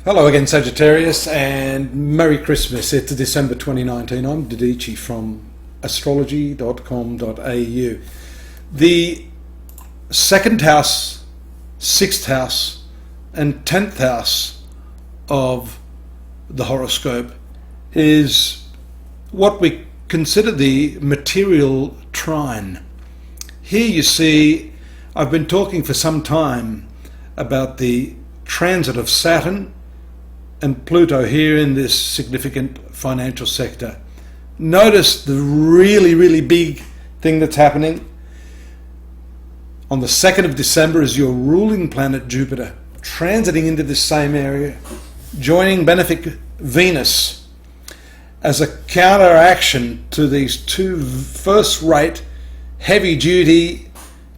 Hello again, Sagittarius, and Merry Christmas. It's December 2019. I'm Dadhichi from astrology.com.au. The second house, sixth house, and 10th house of the horoscope is what we consider the material trine. Here you see, I've been talking for some time about the transit of Saturn and Pluto here in this significant financial sector. Notice the really big thing that's happening. On the 2nd of December is your ruling planet Jupiter transiting into this same area, joining benefic Venus as a counteraction to these two first-rate, heavy-duty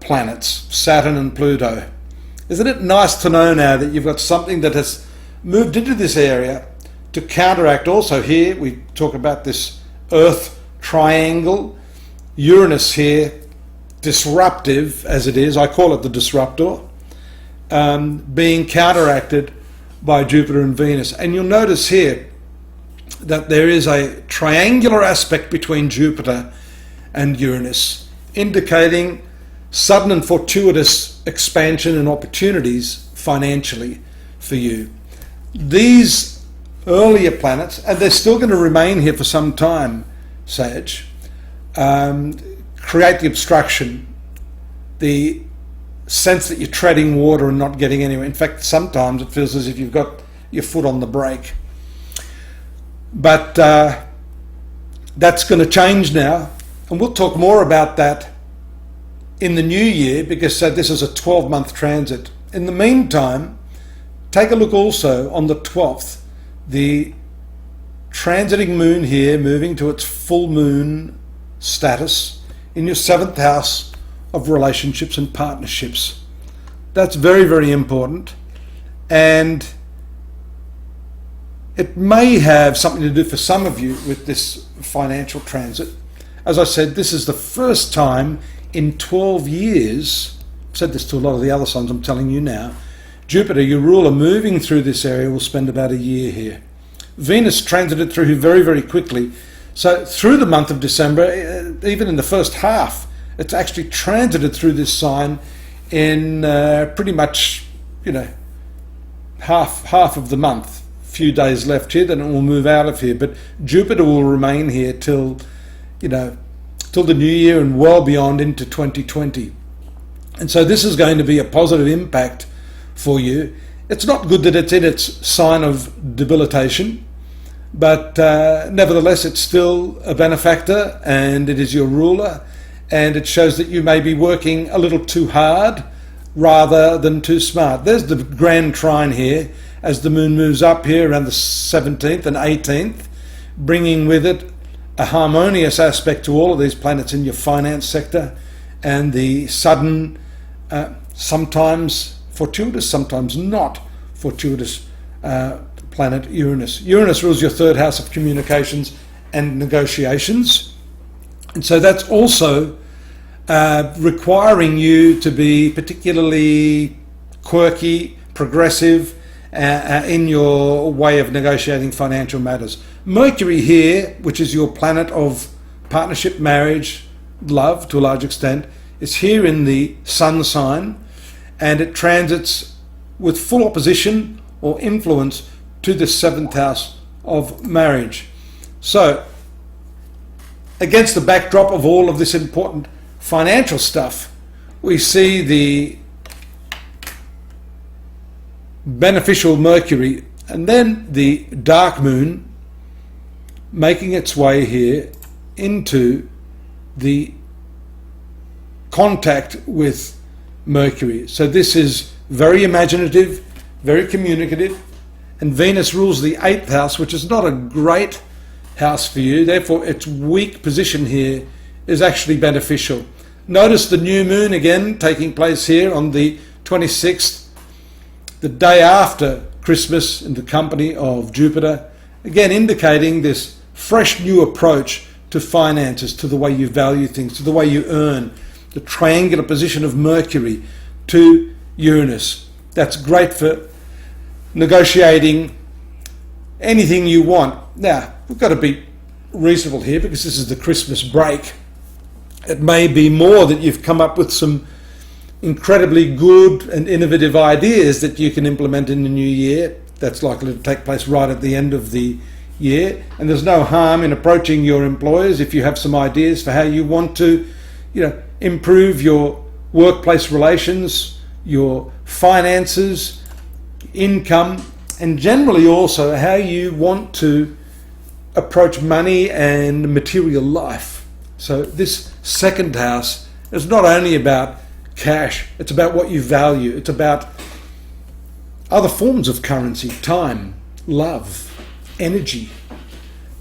planets, Saturn and Pluto. Isn't it nice to know now that you've got something that has moved into this area to counteract? Also here we talk about this Earth triangle, Uranus here, disruptive as it is, I call it the disruptor, being counteracted by Jupiter and Venus. And you'll notice here that there is a triangular aspect between Jupiter and Uranus, indicating sudden and fortuitous expansion and opportunities financially for you. These earlier planets, and they're still going to remain here for some time, Sag, create the obstruction, the sense that you're treading water and not getting anywhere. In fact, sometimes it feels as if you've got your foot on the brake. But that's going to change now, and we'll talk more about that in the new year, because this is a 12-month transit. In the meantime, take a look also on the 12th, the transiting moon here moving to its full moon status in your 7th house of relationships and partnerships. That's very important, and it may have something to do for some of you with this financial transit. As I said, this is the first time in 12 years, I've said this to a lot of the other signs, I'm telling you now, Jupiter, your ruler, moving through this area, will spend about a year here. Venus transited through here very quickly. So through the month of December, even in the first half, it's actually transited through this sign in pretty much, half of the month. A few days left here, then it will move out of here. But Jupiter will remain here till the new year and well beyond into 2020. And so this is going to be a positive impact for you. It's not good that it's in its sign of debilitation, but nevertheless it's still a benefactor, and it is your ruler, and it shows that you may be working a little too hard rather than too smart. There's the grand trine here as the moon moves up here around the 17th and 18th, bringing with it a harmonious aspect to all of these planets in your finance sector, and the sudden, sometimes fortuitous, sometimes not fortuitous planet Uranus. Uranus rules your 3rd house of communications and negotiations, and so that's also requiring you to be particularly quirky, progressive in your way of negotiating financial matters. Mercury here, which is your planet of partnership, marriage, love to a large extent, is here in the sun sign, and it transits with full opposition or influence to the 7th house of marriage. So, against the backdrop of all of this important financial stuff, we see the beneficial Mercury and then the dark moon making its way here into the contact with Mercury. So this is very imaginative, very communicative, and Venus rules the 8th house, which is not a great house for you. Therefore, its weak position here is actually beneficial. Notice the new moon again taking place here on the 26th, the day after Christmas, in the company of Jupiter, again indicating this fresh new approach to finances, to the way you value things, to the way you earn. The triangular position of Mercury to Uranus. That's great for negotiating anything you want. Now, we've got to be reasonable here because this is the Christmas break. It may be more that you've come up with some incredibly good and innovative ideas that you can implement in the new year. That's likely to take place right at the end of the year. And there's no harm in approaching your employers if you have some ideas for how you want to, improve your workplace relations, your finances, income, and generally also how you want to approach money and material life. So this second house is not only about cash, it's about what you value. It's about other forms of currency, time, love, energy.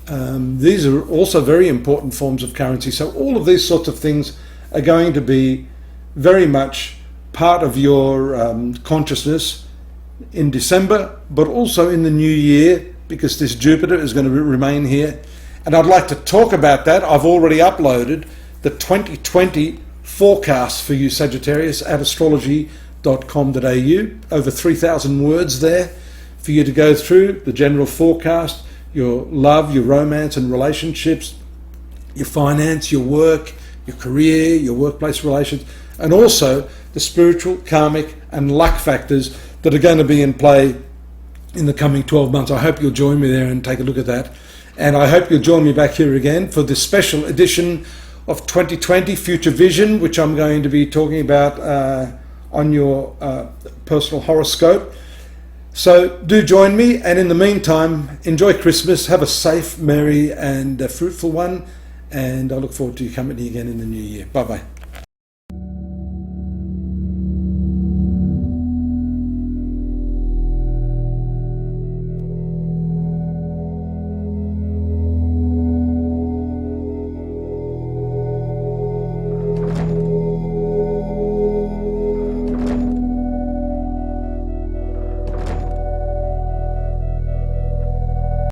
These are also very important forms of currency. So all of these sorts of things are going to be very much part of your consciousness in December, but also in the new year, because this Jupiter is going to remain here. And I'd like to talk about that. I've already uploaded the 2020 forecast for you, Sagittarius, at astrology.com.au. Over 3,000 words there for you to go through. The general forecast, your love, your romance and relationships, your finance, your work, your career, your workplace relations, and also the spiritual, karmic and luck factors that are going to be in play in the coming 12 months. I hope you'll join me there and take a look at that. And I hope you'll join me back here again for this special edition of 2020 Future Vision, which I'm going to be talking about on your personal horoscope. So do join me, and in the meantime, enjoy Christmas, have a safe, merry and fruitful one, and I look forward to you coming again in the new year. Bye-bye.